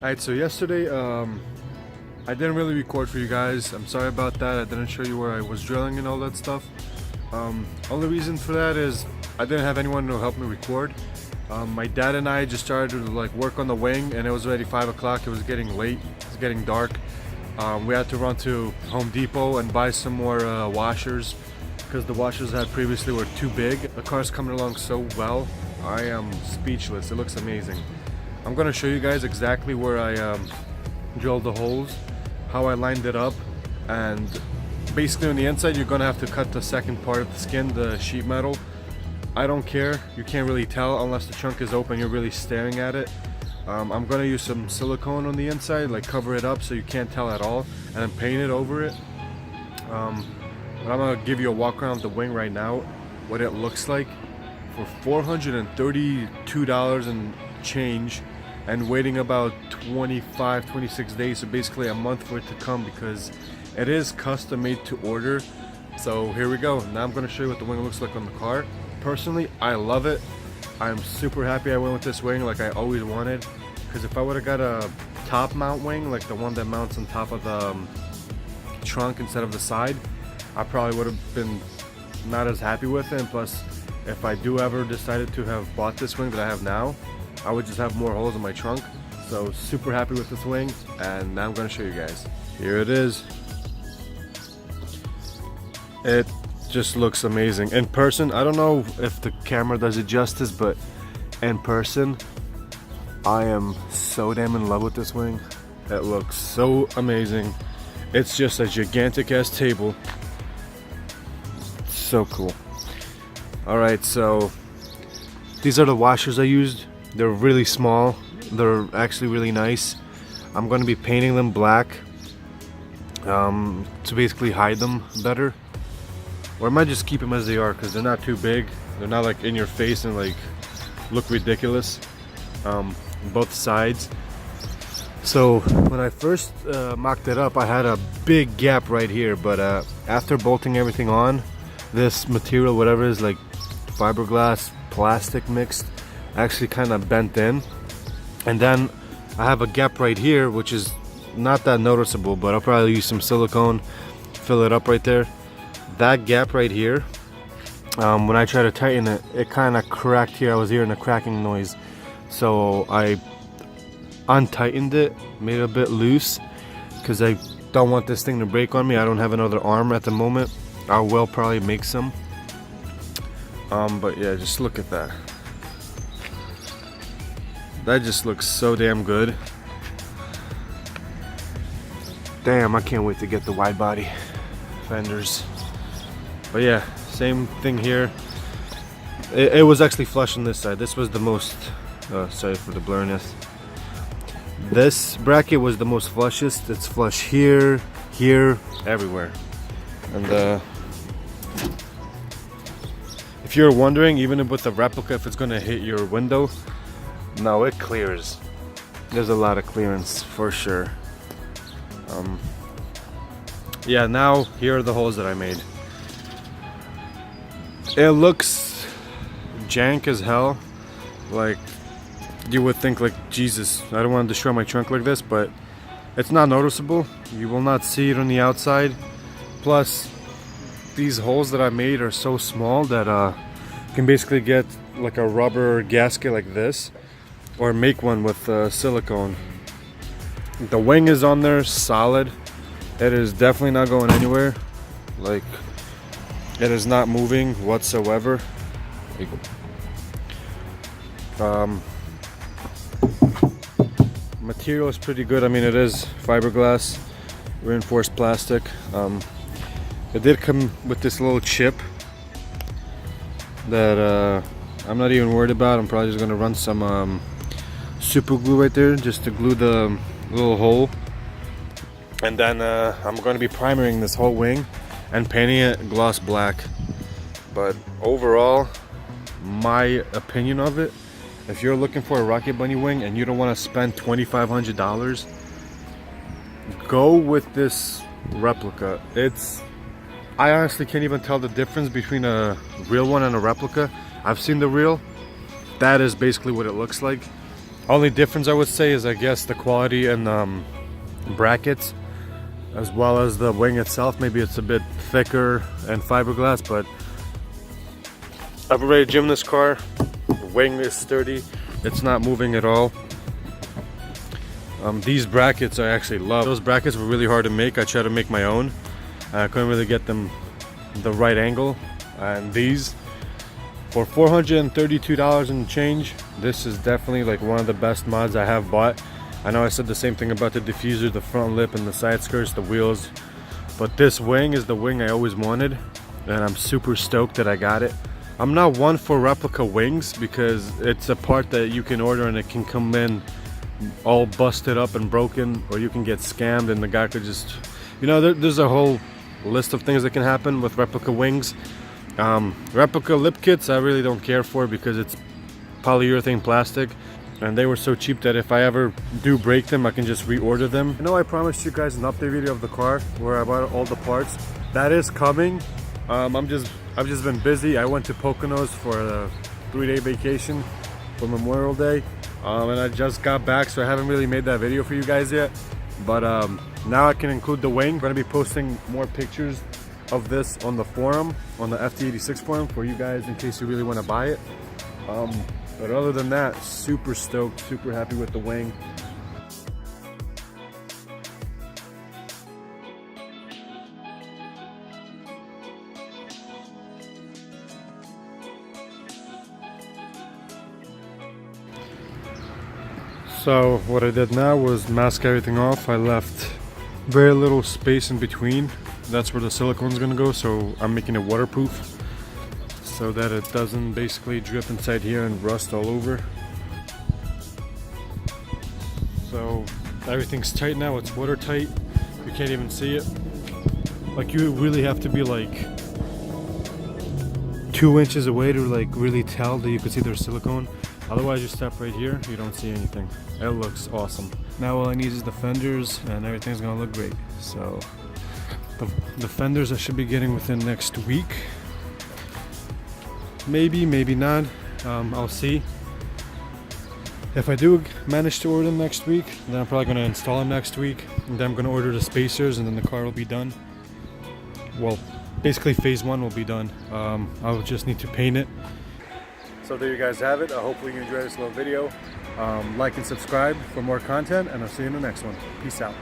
Alright, so yesterday I didn't really record for you guys. I'm sorry about that. I didn't show you where I was drilling and all that stuff. Only reason for that is I didn't have anyone to help me record. My dad and I just started to work on the wing, and it was already 5 o'clock. It was getting late. It was getting dark. We had to run to Home Depot and buy some more washers because the washers I had previously were too big. The car's coming along so well. I am speechless. It looks amazing. I'm gonna show you guys exactly where I drilled the holes, how I lined it up, and basically on the inside you're gonna have to cut the second part of the skin, the sheet metal. I don't care, you can't really tell unless the trunk is open, you're really staring at it. I'm gonna use some silicone on the inside, cover it up so you can't tell at all, and then paint it over it. But I'm gonna give you a walk around the wing right now, what it looks like for $432 and change, and waiting about 26 days, so basically a month for it to come, because it is custom made to order. So here we go. Now I'm going to show you what the wing looks like on the car. Personally, I love it. I'm super happy I went with this wing like I always wanted, because if I would have got a top mount wing, like the one that mounts on top of the trunk instead of the side, I probably would have been not as happy with it. And plus, if I do ever decided to have bought this wing that I have now, I would just have more holes in my trunk. So super happy with this wing, and now I'm going to show you guys. Here it is. It just looks amazing. In person, I don't know if the camera does it justice, but in person, I am so damn in love with this wing. It looks so amazing. It's just a gigantic ass table. So cool. Alright, so these are the washers I used. They're really small. They're actually really nice. I'm going to be painting them black to basically hide them better. Or I might just keep them as they are because they're not too big. They're not in your face and look ridiculous. Both sides. So when I first mocked it up, I had a big gap right here. But after bolting everything on, this material, whatever it is, fiberglass, plastic mixed, actually kind of bent in, and then I have a gap right here which is not that noticeable, but I'll probably use some silicone, fill it up right there. That gap right here, when I try to tighten it, it kind of cracked here. I was hearing a cracking noise, so I untightened it, made it a bit loose because I don't want this thing to break on me. I don't have another arm at the moment. I will probably make some, but yeah, just look at that. That just looks so damn good. Damn, I can't wait to get the wide body fenders. But yeah, same thing here. It was actually flush on this side. This was the most, sorry for the blurriness. This bracket was the most flushest. It's flush here, here, everywhere. And if you're wondering, even with the replica, if it's gonna hit your window, no, it clears. There's a lot of clearance for sure. Yeah, now here are the holes that I made. It looks jank as hell. You would think Jesus, I don't want to destroy my trunk like this, but it's not noticeable. You will not see it on the outside. Plus, these holes that I made are so small that you can basically get a rubber gasket like this, or make one with silicone. The wing is on there solid. It is definitely not going anywhere. It is not moving whatsoever. Material is pretty good. I mean, it is fiberglass, reinforced plastic. It did come with this little chip that I'm not even worried about. I'm probably just gonna run some super glue right there just to glue the little hole, and then I'm going to be primering this whole wing and painting it gloss black. But overall, my opinion of it, if you're looking for a Rocket Bunny wing and you don't want to spend $2,500, go with this replica. I honestly can't even tell the difference between a real one and a replica. I've seen the real. That is basically what it looks like. Only difference I would say is I guess the quality and brackets, as well as the wing itself. Maybe it's a bit thicker and fiberglass, but I've already gymmed this car. The wing is sturdy. It's not moving at all. These brackets I actually love. Those brackets were really hard to make. I tried to make my own. I couldn't really get them the right angle. And these, for $432 and change, this is definitely like one of the best mods I have bought. I know I said the same thing about the diffuser, the front lip, and the side skirts, the wheels. But this wing is the wing I always wanted, and I'm super stoked that I got it. I'm not one for replica wings because it's a part that you can order and it can come in all busted up and broken, or you can get scammed and the guy could just, you know, there's a whole list of things that can happen with replica wings. Replica lip kits I really don't care for because it's polyurethane plastic, and they were so cheap that if I ever do break them, I can just reorder them. I know I promised you guys an update video of the car where I bought all the parts. That is coming. I've just been busy. I went to Poconos for a 3-day vacation for Memorial Day, and I just got back, so I haven't really made that video for you guys yet. But now I can include the wing. I'm gonna be posting more pictures of this on the forum, on the FT86 forum, for you guys in case you really want to buy it. But other than that, super stoked, super happy with the wing. So what I did now was mask everything off. I left very little space in between. That's where the silicone's gonna go, so I'm making it waterproof so that it doesn't basically drip inside here and rust all over. So everything's tight now, it's watertight. You can't even see it. Like, you really have to be like 2 inches away to like really tell that you can see there's silicone. Otherwise, you step right here, you don't see anything. It looks awesome. Now all I need is the fenders and everything's gonna look great. So the fenders I should be getting within next week. Maybe, maybe not. I'll see. If I do manage to order them next week, then I'm probably gonna install them next week. And then I'm gonna order the spacers and then the car will be done. Well, basically phase 1 will be done. I'll just need to paint it. So there you guys have it. Hopefully you enjoyed this little video. Like and subscribe for more content, and I'll see you in the next one. Peace out.